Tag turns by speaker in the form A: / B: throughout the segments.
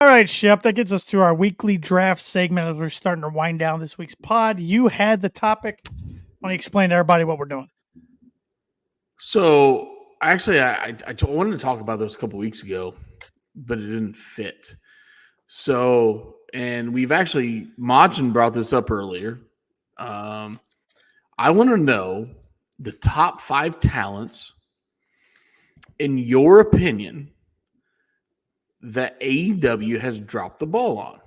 A: All right, Shep, that gets us to our weekly draft segment as we're starting to wind down this week's pod. You had the topic. Why don't you explain to everybody what we're doing?
B: So actually, I wanted to talk about this a couple weeks ago, but it didn't fit. So, and we've actually, Machin brought this up earlier. I want to know the top 5 talents, in your opinion, that AEW has dropped the ball on.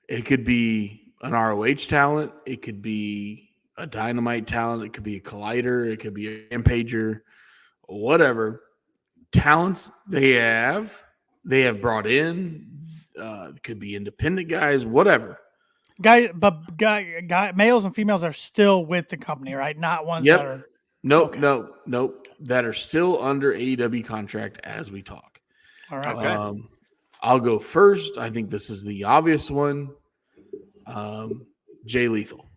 B: It could be an ROH talent. It could be a Dynamite talent. It could be a Collider. It could be a Rampager, whatever. Talents they have brought in. It could be independent guys, whatever.
A: Guy, males and females are still with the company, right? Not ones that are.
B: Nope. That are still under AEW contract as we talk.
A: All right.
C: Okay.
B: I'll go first. I think this is the obvious one. Jay Lethal.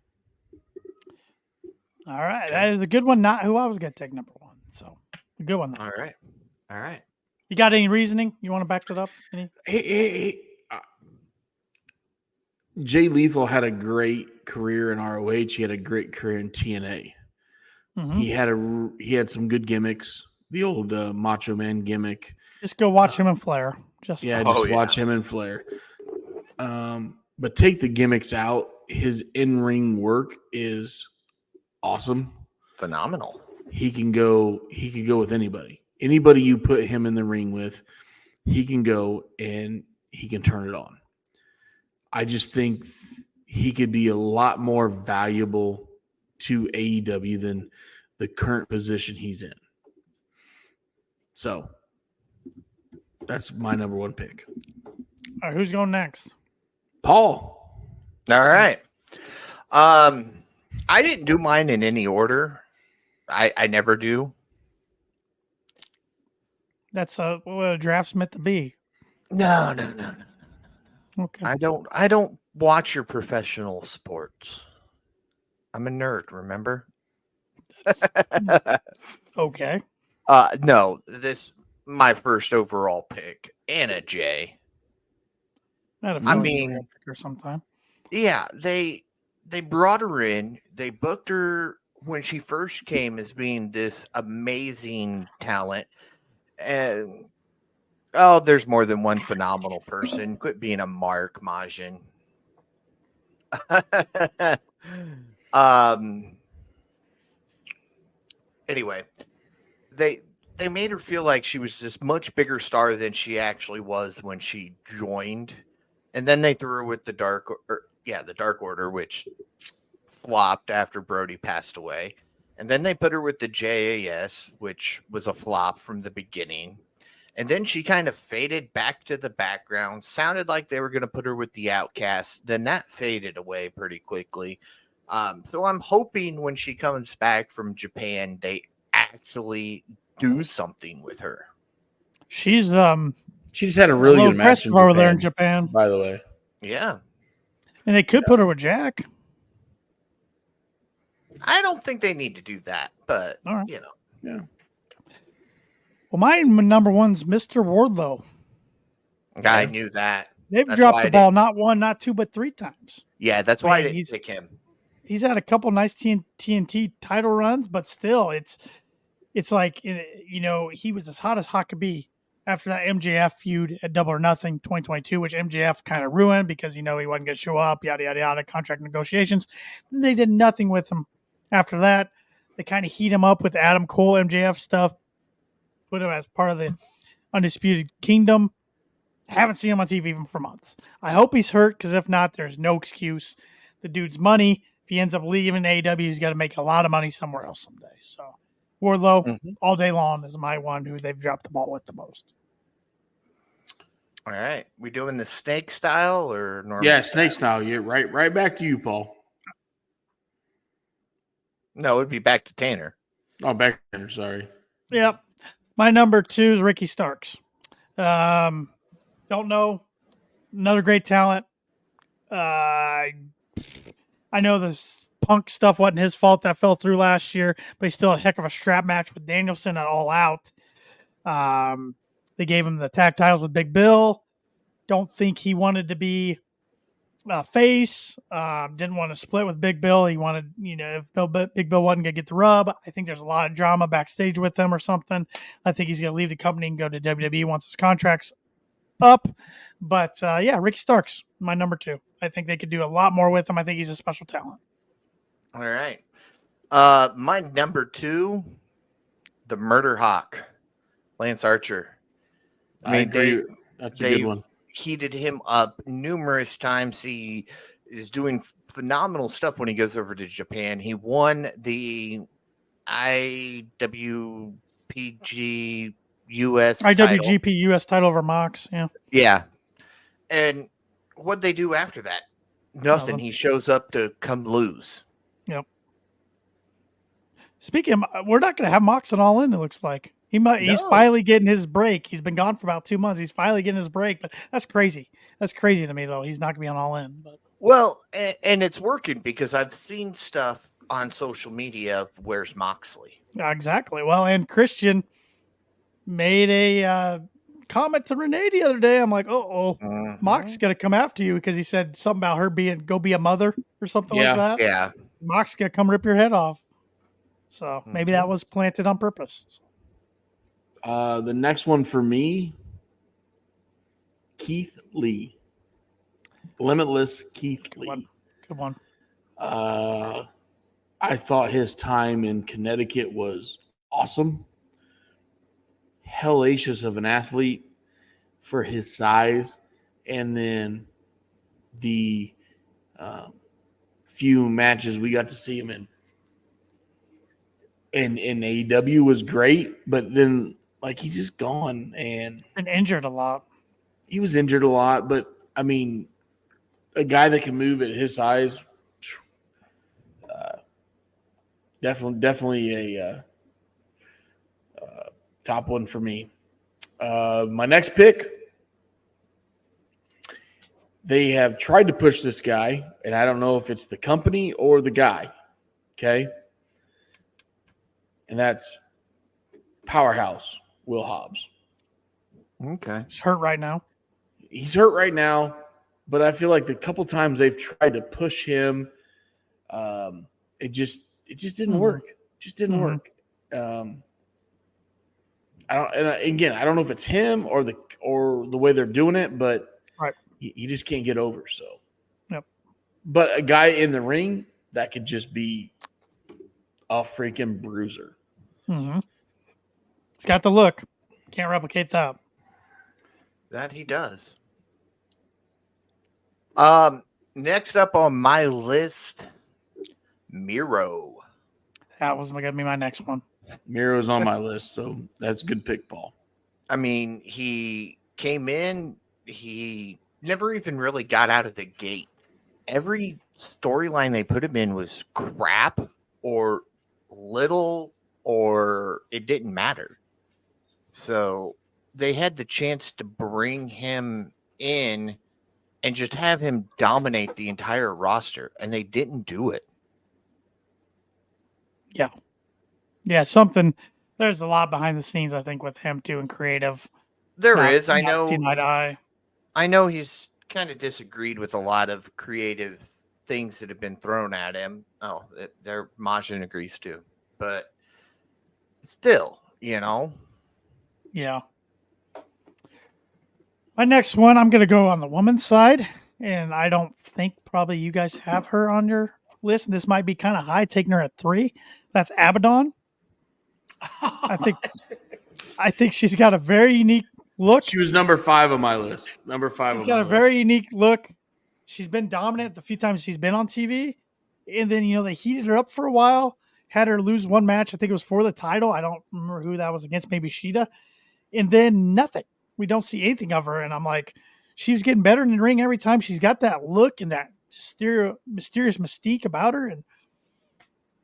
A: All right. That is a good one. Not who I was going to take number 1. So a good one. Though.
C: All right.
A: You got any reasoning? You want to back that up?
B: Hey. Jay Lethal had a great career in ROH. He had a great career in TNA. Mm-hmm. He had some good gimmicks. The old Macho Man gimmick.
A: Just go watch him and Flair.
B: Watch him and Flair. But take the gimmicks out. His in-ring work is awesome,
C: phenomenal.
B: He can go with anybody. Anybody you put him in the ring with, he can go and he can turn it on. I just think he could be a lot more valuable to AEW than the current position he's in. So that's my number 1 pick.
A: All right, who's going next?
B: Paul.
C: All right. I didn't do mine in any order. I never do.
A: That's what a draft's meant to be.
C: No.
A: Okay.
C: I don't watch your professional sports. I'm a nerd, remember?
A: Okay.
C: No, this my first overall pick, Anna Jay.
A: I mean, or sometime.
C: Yeah, they brought her in. They booked her when she first came as being this amazing talent. And there's more than one phenomenal person. Quit being a Mark Majin. Anyway, they made her feel like she was this much bigger star than she actually was when she joined. And then they threw her with the Dark Order, which flopped after Brody passed away. And then they put her with the JAS, which was a flop from the beginning. And then she kind of faded back to the background. Sounded like they were going to put her with the Outcasts. Then that faded away pretty quickly. So I'm hoping when she comes back from Japan, they actually do something with her.
A: She just
B: had a really good match
A: over there in Japan,
B: by the way.
C: Yeah.
A: And they could put her with Jack.
C: I don't think they need to do that, but,
A: right.
C: Yeah.
A: Well, my number 1's Mr. Wardlow.
C: I knew that.
A: They've dropped the ball not 1, not 2, but 3 times.
C: Yeah, that's why I didn't pick him.
A: He's had a couple nice TNT title runs, but still, it's like, he was as hot as hot could be after that MJF feud at Double or Nothing 2022, which MJF kind of ruined because, he wasn't going to show up, yada, yada, yada, contract negotiations. They did nothing with him after that. They kind of heat him up with Adam Cole, MJF stuff, put him as part of the Undisputed Kingdom. Haven't seen him on TV even for months. I hope he's hurt because if not, there's no excuse. The dude's money. If he ends up leaving AEW, he's got to make a lot of money somewhere else someday. So Wardlow, all day long, is my one who they've dropped the ball with the most.
C: All right. We doing the snake style or normal?
B: Yeah, snake style. Yeah, right back to you, Paul.
C: No, it'd be back to Tanner.
B: Oh, back to Tanner, sorry.
A: Yep. My number 2 is Ricky Starks. Don't know. Another great talent. I know this Punk stuff wasn't his fault that fell through last year, but he still had a heck of a strap match with Danielson at All Out. They gave him the tag titles with Big Bill. Don't think he wanted to be face. Didn't want to split with Big Bill. He wanted, if Big Bill wasn't going to get the rub, I think there's a lot of drama backstage with him or something. I think he's going to leave the company and go to WWE once his contract's up. But Ricky Starks, my number 2. I think they could do a lot more with him. I think he's a special talent.
C: All right. My number 2, the Murder Hawk, Lance Archer.
B: I agree. That's a good one.
C: Heated him up numerous times. He is doing phenomenal stuff when he goes over to Japan. He won the IWPG US
A: IWGP
C: title.
A: US title over Mox.
C: Yeah. And what'd they do after that? Nothing. He shows up to come lose.
A: Yep. Speaking of, we're not going to have Mox and All In, it looks like. He's finally getting his break. He's been gone for about 2 months. He's finally getting his break, but that's crazy. That's crazy to me, though. He's not going to be on All In. But
C: well, and it's working because I've seen stuff on social media of where's Moxley.
A: Exactly. Well, and Christian made a comment to Renee the other day. I'm like, Mox is going to come after you because he said something about her go be a mother or something like that.
C: Yeah.
A: Mox is going to come rip your head off. So maybe that was planted on purpose.
B: The next one for me, Keith Lee. Limitless Keith Lee.
A: Good one.
B: I thought his time in Connecticut was awesome. Hellacious of an athlete for his size. And then the few matches we got to see him in AEW was great, but then he's just gone and
A: injured a lot.
B: He was injured a lot, but I mean, a guy that can move at his size, definitely a top one for me. My next pick, they have tried to push this guy, and I don't know if it's the company or the guy. Okay. And that's Powerhouse Will Hobbs.
C: Okay.
A: He's hurt right now.
B: But I feel like the couple times they've tried to push him, it just didn't work. Just didn't work. I don't know if it's him or the way they're doing it, but he just can't get over. So,
A: yep.
B: But a guy in the ring that could just be a freaking bruiser.
A: Mm-hmm. He's got the look. Can't replicate that.
C: That he does. Next up on my list, Miro.
A: That was going to be my next one.
B: Miro's on my list, so that's a good pick, Paul.
C: I mean, he came in, he never even really got out of the gate. Every storyline they put him in was crap or little, or it didn't matter. So they had the chance to bring him in and just have him dominate the entire roster, and they didn't do it.
A: Yeah. Yeah, there's a lot behind the scenes, I think, with him too, and creative.
C: There is. I know.
A: I
C: know he's kind of disagreed with a lot of creative things that have been thrown at him. Oh, Majin agrees too. But still,
A: Yeah. My next one, I'm going to go on the woman's side, and I don't think probably you guys have her on your list. This might be kind of high, taking her at 3. That's Abaddon. I think she's got a very unique look.
B: She was number 5 on my list. She's
A: got a very unique look. She's been dominant the few times she's been on TV. And then, they heated her up for a while, had her lose one match. I think it was for the title. I don't remember who that was against, maybe Sheeta. And then nothing. We don't see anything of her. And I'm like, she was getting better in the ring every time. She's got that look and that mysterious mystique about her, and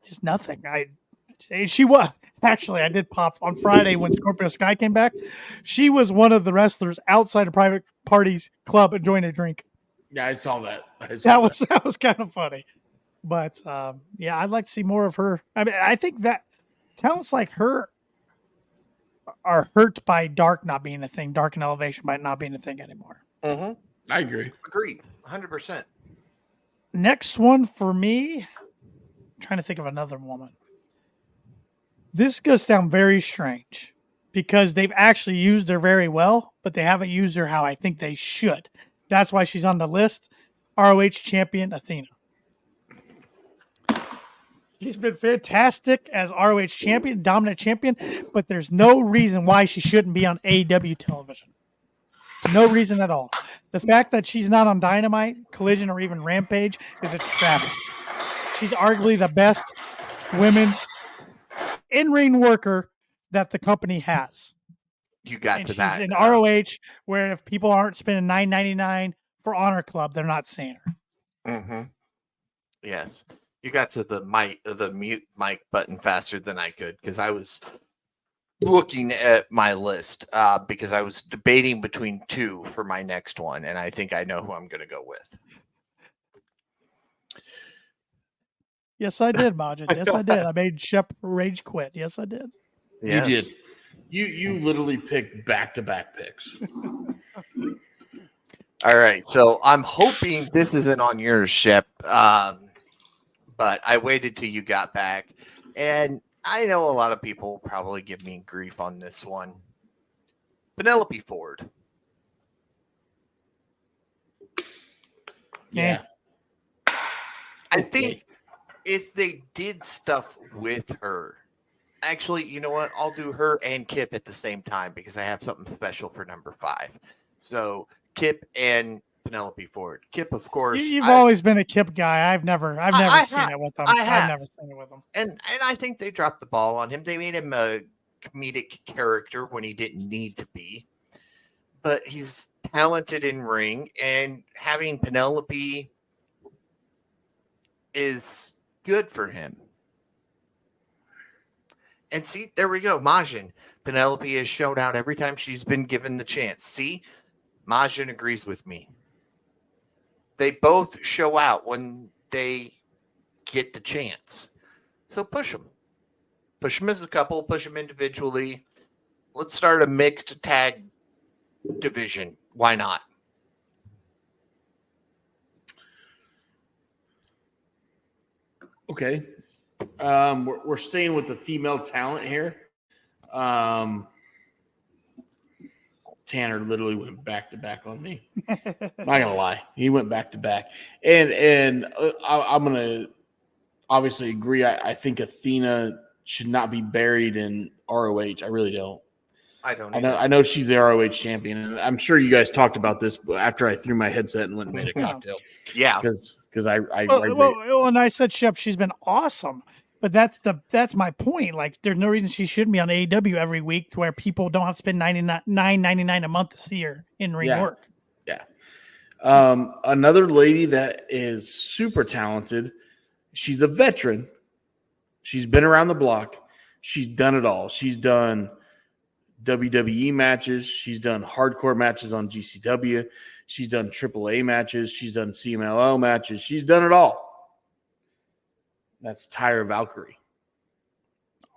A: just nothing. She was actually, I did pop on Friday when Scorpio Sky came back. She was one of the wrestlers outside of Private Party's club enjoying a drink.
B: Yeah, I saw that.
A: That was kind of funny. But I'd like to see more of her. I mean, I think that talents like her are hurt by Dark not being a thing, Dark and Elevation by not being a thing anymore.
C: Mm-hmm.
B: I agree.
C: Agreed. 100%.
A: Next one for me, I'm trying to think of another woman. This is going to sound very strange because they've actually used her very well, but they haven't used her how I think they should. That's why she's on the list. ROH champion Athena. She's been fantastic as ROH champion, dominant champion, but there's no reason why she shouldn't be on AEW television. No reason at all. The fact that she's not on Dynamite, Collision, or even Rampage is a travesty. She's arguably the best women's in-ring worker that the company has.
C: You got
A: And
C: to
A: she's
C: that.
A: in ROH, where if people aren't spending $9.99 for Honor Club, they're not seeing her.
C: Mm-hmm. Yes. You got to the mute mic button faster than I could because I was looking at my list because I was debating between two for my next one, and I think I know who I'm going to go with.
A: Yes, I did, Majin. Yes, I did. I made Shep rage quit. Yes, I did.
B: Yes. You did. You literally picked back-to-back picks.
C: All right, so I'm hoping this isn't on yours, Shep. But I waited till you got back, and I know a lot of people probably give me grief on this one. Penelope Ford.
B: Yeah.
C: I think if they did stuff with her, actually, you know what? I'll do her and Kip at the same time because I have something special for number 5. So Kip and Penelope Ford. Kip, of course.
A: You've always been a Kip guy. I've never seen it with them. I've never seen it with them.
C: And I think they dropped the ball on him. They made him a comedic character when he didn't need to be. But he's talented in ring, and having Penelope is good for him. And see, there we go. Majin. Penelope has shown out every time she's been given the chance. See, Majin agrees with me. They both show out when they get the chance. So push them. Push them as a couple, push them individually. Let's start a mixed tag division. Why not?
B: Okay. We're staying with the female talent here. Tanner literally went back to back on me. Not gonna lie, he went back to back, and I'm gonna obviously agree. I think Athena should not be buried in ROH. I really don't.
C: I don't.
B: I know she's the ROH champion, and I'm sure you guys talked about this after I threw my headset and went and made a cocktail.
C: Yeah,
B: because
A: and I said, Shep, she's been awesome. But that's my point. Like, there's no reason she shouldn't be on AEW every week, where people don't have to spend $9.99 a month to see her in ring work.
B: Yeah. Another lady that is super talented. She's a veteran. She's been around the block. She's done it all. She's done WWE matches. She's done hardcore matches on GCW. She's done AAA matches. She's done CMLL matches. She's done it all. That's Tyra Valkyrie.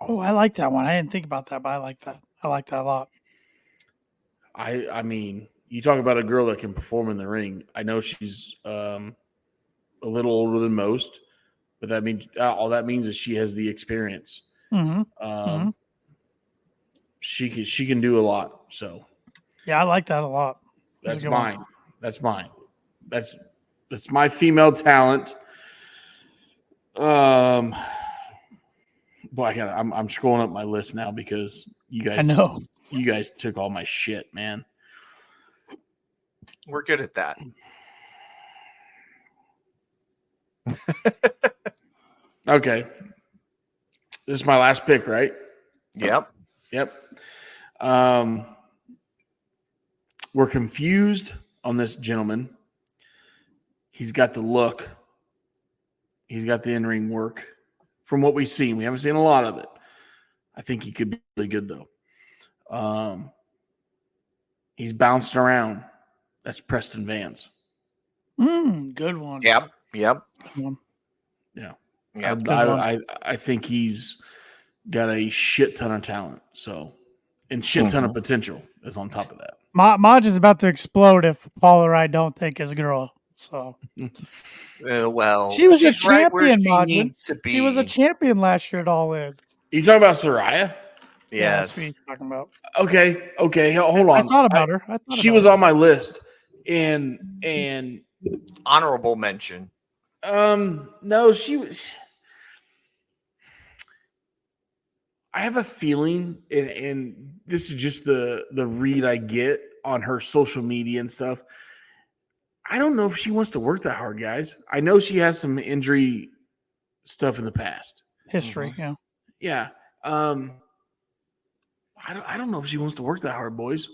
A: Oh, I like that one. I didn't think about that, but I like that. I like that a lot.
B: I mean, you talk about a girl that can perform in the ring. I know she's a little older than most, but that means all that means is she has the experience.
A: Mm-hmm.
B: She can do a lot. So
A: yeah, I like that a lot.
B: That's mine. That's mine. That's my female talent. Boy, I'm scrolling up my list now because you guys took all my shit, man.
C: We're good at that.
B: Okay. This is my last pick, right?
C: Yep.
B: We're confused on this gentleman. He's got the look. He's got the in-ring work. From what we've seen, we haven't seen a lot of it. I think he could be really good, though. He's bounced around. That's Preston Vance.
A: Good one.
C: Yep.
A: Good one.
B: Yeah.
C: Yep.
B: I think he's got a shit ton of talent. So and shit ton of potential is on top of that.
A: Maj is about to explode if Paul or I don't take his girl. So
C: Well,
A: she was a
C: she's right where
A: champion,
C: she
A: Majin.
C: needs to be.
A: She was a champion last year at All In.
B: You talking about Soraya?
A: Yeah, that's what
C: Yes.
A: he's talking about.
B: Okay. Hold on.
A: I thought about her.
B: She was on my list, and
C: Honorable mention.
B: no, she was. I have a feeling, and this is just the read I get on her social media and stuff. I don't know if she wants to work that hard, guys. I know she has some injury stuff in the past.
A: History, yeah.
B: Yeah. I don't know if she wants to work that hard, boys.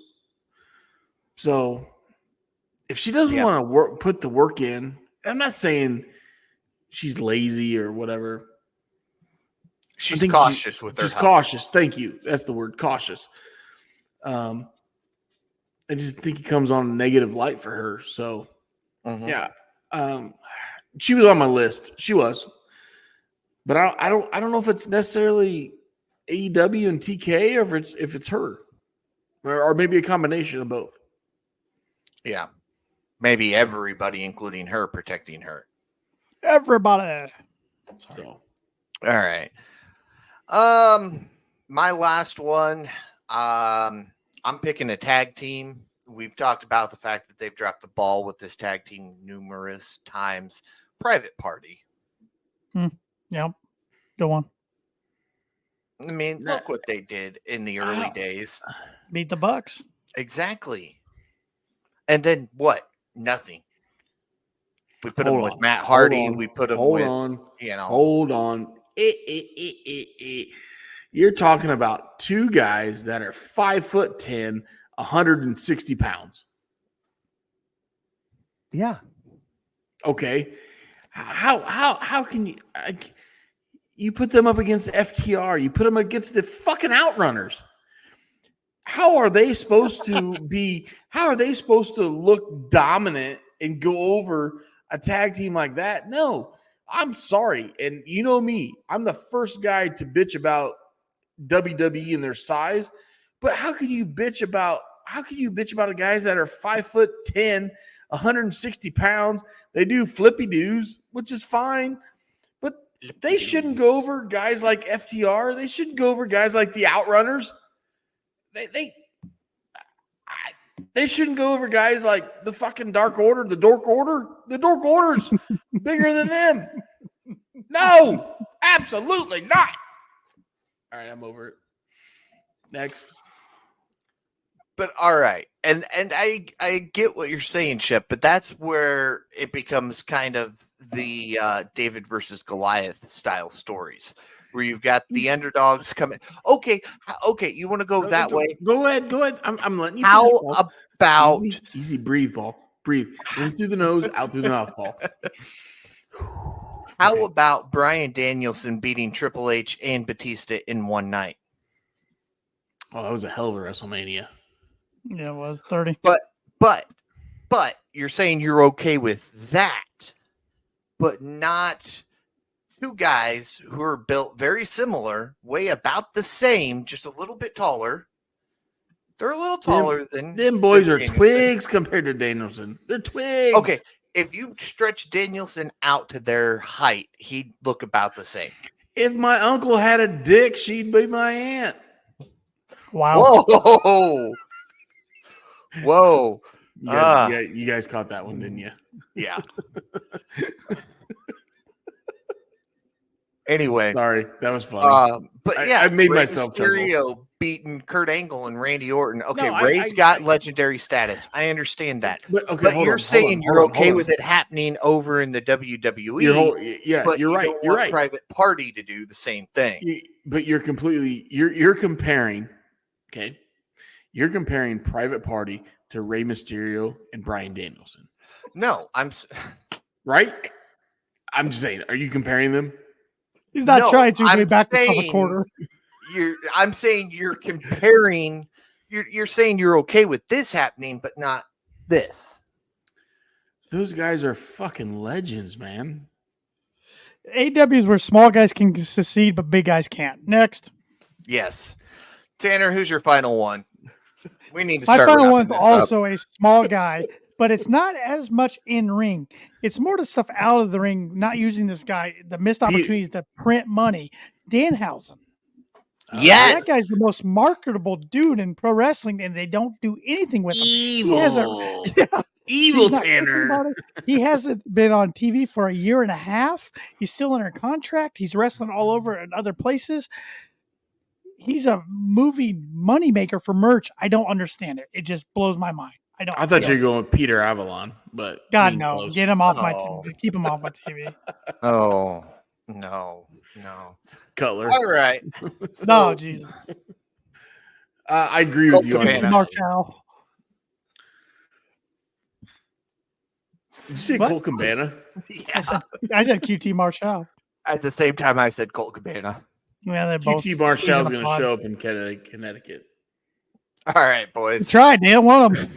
B: So if she doesn't want to put the work in, I'm not saying she's lazy or whatever.
C: She's cautious with her.
B: She's cautious. Thank you. That's the word, cautious. I just think it comes on a negative light for her. So yeah. She was on my list. She was. But I don't know if it's necessarily AEW and TK or if it's her. Or maybe a combination of both.
C: Yeah. Maybe everybody, including her, protecting her.
A: Everybody.
B: Sorry. So.
C: All right. My last one. I'm picking a tag team. We've talked about the fact that they've dropped the ball with this tag team numerous times. Private Party.
A: Yep. Go on.
C: I mean, look what they did in the early days.
A: Beat the Bucks.
C: Exactly. And then what? Nothing. We put them with Matt Hardy. We put them with,
B: Hold on. You're talking about two guys that are 5'10", 160 pounds.
C: Yeah.
B: Okay. How can you you put them up against FTR? You put them against the fucking Outrunners. How are they supposed to be? How are they supposed to look dominant and go over a tag team like that? No, I'm sorry. And you know me, I'm the first guy to bitch about WWE and their size. But how can you bitch about the guys that are 5'10", 160 pounds? They do flippy doos, which is fine. But they shouldn't go over guys like FTR. They shouldn't go over guys like the Outrunners. They shouldn't go over guys like the fucking Dark Order, the Dork Order. The Dork Order's bigger than them. No, absolutely not. All right, I'm over it. Next.
C: But all right. And I get what you're saying, Shep, but that's where it becomes kind of the David versus Goliath style stories. Where you've got the underdogs coming. Okay, you want to go that way?
B: Go ahead. I'm letting you.
C: How about
B: easy? Breathe, ball. Breathe in through the nose, out through the mouth, ball.
C: How about Bryan Danielson beating Triple H and Batista in one night?
B: Oh, that was a hell of a WrestleMania.
A: Yeah, it was 30.
C: But you're saying you're okay with that, but not two guys who are built very similar, weigh about the same, just a little bit taller. They're a little taller than
B: them boys are
C: Danielson.
B: Twigs compared to Danielson. They're twigs.
C: Okay, if you stretch Danielson out to their height, he'd look about the same.
B: If my uncle had a dick, she'd be my aunt.
A: Wow.
C: Whoa.
B: You guys caught that one, didn't you?
C: Yeah. Anyway,
B: sorry, that was funny.
C: But yeah,
B: I made
C: Rey
B: myself
C: Mysterio beating Kurt Angle and Randy Orton. Okay,
B: No,
C: Ray's got legendary status. I understand that. But you're saying you're okay with it happening over in the WWE. You're right. You're right. Private Party to do the same thing.
B: But you're comparing. Okay, you're comparing Private Party to Rey Mysterio and Bryan Danielson.
C: No,
B: right. I'm just saying. Are you comparing them?
A: He's not trying to. He backed himself a quarter.
C: I'm saying you're comparing. You're saying you're okay with this happening, but not this.
B: Those guys are fucking legends, man.
A: AEW is where small guys can succeed, but big guys can't. Next.
C: Yes. Tanner, who's your final one? We need to
A: My
C: start
A: final
C: wrapping
A: one's
C: this up.
A: also a small guy, but it's not as much in ring. It's more the stuff out of the ring, not using this guy, the missed opportunities to print money. Danhausen.
C: Yes.
A: That guy's the most marketable dude in pro wrestling, and they don't do anything with him.
B: Evil.
A: He's
B: Evil
A: not pitching
B: Tanner.
A: about it. He hasn't been on TV for a year and a half. He's still under contract. He's wrestling all over in other places. He's a movie moneymaker for merch. I don't understand it. It just blows my mind.
B: I thought you were going with Peter Avalon, but
A: God, no.
B: close.
A: Get him off my
C: Oh.
A: TV. Keep him off my TV.
C: Oh, no.
B: Cutler.
C: All right.
A: No, Jesus.
B: I agree with you on
C: Cabana.
B: that.
A: Marshall.
B: Did you say
A: What?
B: Colt Cabana?
C: Yeah.
A: I said QT Marshall.
C: At the same time, I said Colt Cabana.
A: Yeah, they're both.
B: QT Marshall's
A: he's in
B: going
A: a
B: to
A: pod.
B: show up in Connecticut.
C: All right, boys.
A: Try, they don't want him.